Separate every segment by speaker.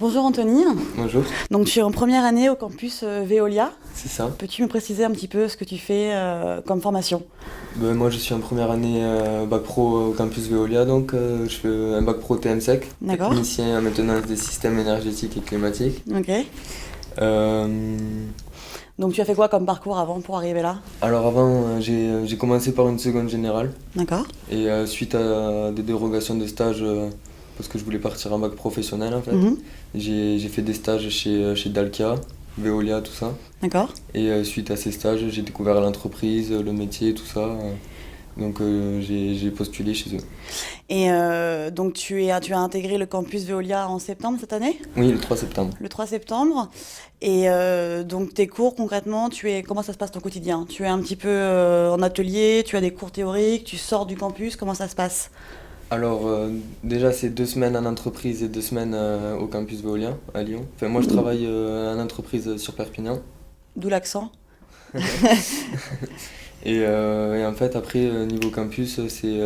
Speaker 1: Bonjour Anthony,
Speaker 2: Bonjour,
Speaker 1: donc tu es en première année au campus Veolia.
Speaker 2: c'est ça.
Speaker 1: Peux-tu me préciser un petit peu ce que tu fais comme formation?
Speaker 2: Moi je suis en première année bac pro au campus Veolia, donc je fais un bac pro TMSEC,
Speaker 1: D'accord.
Speaker 2: technicien en maintenance des systèmes énergétiques et climatiques.
Speaker 1: Ok.
Speaker 2: Euh,
Speaker 1: Donc tu as fait quoi comme parcours avant pour arriver là?
Speaker 2: alors avant j'ai commencé par une seconde générale
Speaker 1: D'accord.
Speaker 2: et suite à des dérogations de stage parce que je voulais partir en bac professionnel en fait,
Speaker 1: Mhm.
Speaker 2: j'ai fait des stages chez Dalkia, Veolia, tout ça.
Speaker 1: D'accord.
Speaker 2: Et suite à ces stages j'ai découvert l'entreprise, le métier, tout ça. Donc j'ai postulé chez eux.
Speaker 1: Et donc tu as intégré le campus Veolia en septembre cette année?
Speaker 2: Oui, le 3 septembre.
Speaker 1: Le 3 septembre. Et donc tes cours concrètement, comment ça se passe ton quotidien? Tu es un petit peu en atelier, tu as des cours théoriques, tu sors du campus, comment ça se passe?
Speaker 2: Alors déjà c'est 2 semaines en entreprise et 2 semaines au campus Veolia à Lyon. Enfin moi je travaille en entreprise sur Perpignan.
Speaker 1: D'où l'accent?
Speaker 2: Et en fait après niveau campus c'est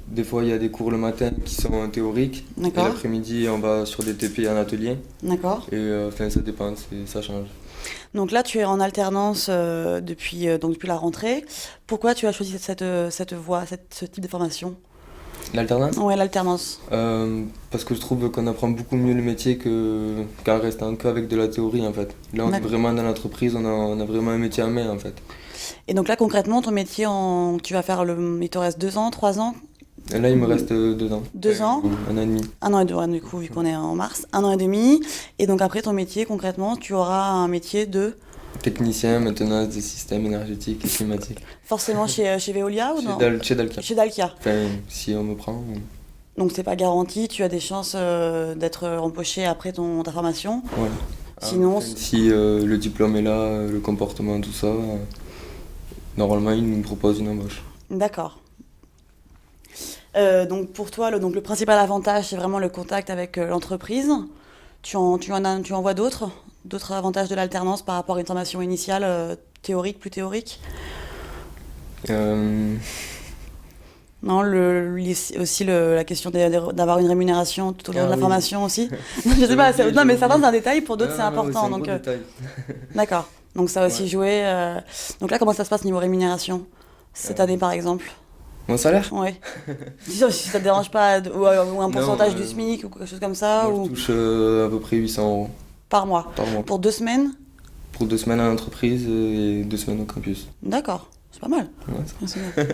Speaker 2: des fois il y a des cours le matin qui sont théoriques et
Speaker 1: D'accord.
Speaker 2: l'après-midi on va sur des TP en atelier.
Speaker 1: D'accord.
Speaker 2: Et enfin ça dépend, ça change.
Speaker 1: Donc là, tu es en alternance depuis la rentrée. Pourquoi tu as choisi cette voie, ce type de formation?
Speaker 2: L'alternance?
Speaker 1: Ouais, l'alternance.
Speaker 2: Parce que je trouve qu'on apprend beaucoup mieux le métier qu'en restant qu'avec de la théorie en fait. Là on est
Speaker 1: D'accord.
Speaker 2: vraiment dans l'entreprise, on a vraiment un métier en main en fait.
Speaker 1: Et donc là, concrètement, ton métier, tu vas faire il te reste 2 ans, 3 ans?
Speaker 2: Et là il me reste 2 ans.
Speaker 1: 2 ans?
Speaker 2: Un an et demi.
Speaker 1: 1 an et 2 ans, du coup, vu qu'on est en mars. 1 an et demi. Et donc après ton métier, concrètement, tu auras un métier de...
Speaker 2: Technicien, maintenance des systèmes énergétiques et climatiques.
Speaker 1: Forcément chez Veolia ou non?
Speaker 2: Chez Dalkia.
Speaker 1: Chez Dalkia.
Speaker 2: Enfin, si on me prend.
Speaker 1: Donc c'est pas garanti, tu as des chances d'être embauché après ta formation.
Speaker 2: Voilà.
Speaker 1: Sinon,
Speaker 2: Enfin, si le diplôme est là, le comportement, tout ça, normalement ils nous proposent une embauche.
Speaker 1: d'accord. Donc pour toi, le principal avantage, c'est vraiment le contact avec l'entreprise. Tu en vois d'autres avantages de l'alternance par rapport à une formation initiale plus théorique?
Speaker 2: Euh,
Speaker 1: Non, aussi la question d'avoir une rémunération tout au long de la
Speaker 2: oui.
Speaker 1: formation aussi. Je sais pas, non, mais certains c'est un détail, pour d'autres c'est
Speaker 2: Non,
Speaker 1: important.
Speaker 2: c'est un
Speaker 1: Donc
Speaker 2: gros détail.
Speaker 1: d'accord. Donc ça a aussi
Speaker 2: Ouais.
Speaker 1: joué. Donc là, comment ça se passe niveau rémunération cette
Speaker 2: Euh,
Speaker 1: année par exemple?
Speaker 2: Mon salaire?
Speaker 1: Ouais. Si ça te dérange pas, ou un pourcentage du
Speaker 2: Non,
Speaker 1: SMIC ou quelque chose comme ça,
Speaker 2: moi
Speaker 1: ou
Speaker 2: je touche à peu près 800 €
Speaker 1: par mois.
Speaker 2: par mois.
Speaker 1: Pour 2 semaines?
Speaker 2: Pour 2 semaines en entreprise et 2 semaines au campus.
Speaker 1: D'accord, c'est pas mal.
Speaker 2: Ouais,
Speaker 1: C'est bien.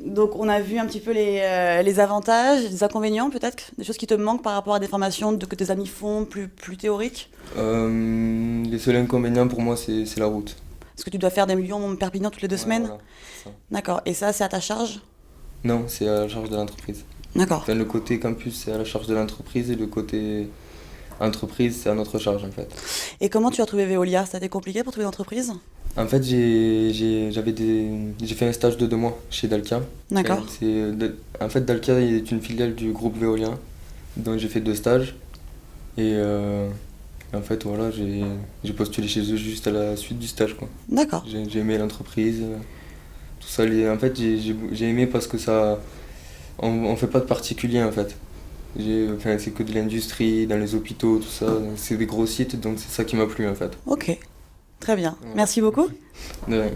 Speaker 1: Donc on a vu un petit peu les avantages, les inconvénients peut-être, des choses qui te manquent par rapport à des formations que tes amis font plus théoriques.
Speaker 2: les seuls inconvénients pour moi c'est la route.
Speaker 1: Est-ce que tu dois faire des millions Perpignan toutes les 2 semaines?
Speaker 2: Voilà, c'est ça.
Speaker 1: D'accord, et ça c'est à ta charge?
Speaker 2: Non, c'est à la charge de l'entreprise.
Speaker 1: D'accord.
Speaker 2: Enfin, le côté campus c'est à la charge de l'entreprise et le côté entreprise c'est à notre charge en fait.
Speaker 1: Et comment tu as trouvé Veolia? Ça a été compliqué pour trouver une entreprise?
Speaker 2: En fait j'ai fait un stage de 2 mois chez Dalkia.
Speaker 1: D'accord.
Speaker 2: Enfin, en fait Dalkia est une filiale du groupe Veolia, donc j'ai fait 2 stages et en fait voilà j'ai postulé chez eux juste à la suite du stage quoi.
Speaker 1: D'accord.
Speaker 2: J'ai aimé l'entreprise, tout ça. En fait j'ai aimé parce que ça on fait pas de particulier en fait. Enfin, c'est que de l'industrie, dans les hôpitaux, tout ça. Donc, c'est des gros sites, donc c'est ça qui m'a plu en fait.
Speaker 1: Ok, très bien.
Speaker 2: Ouais.
Speaker 1: Merci beaucoup.
Speaker 2: De rien.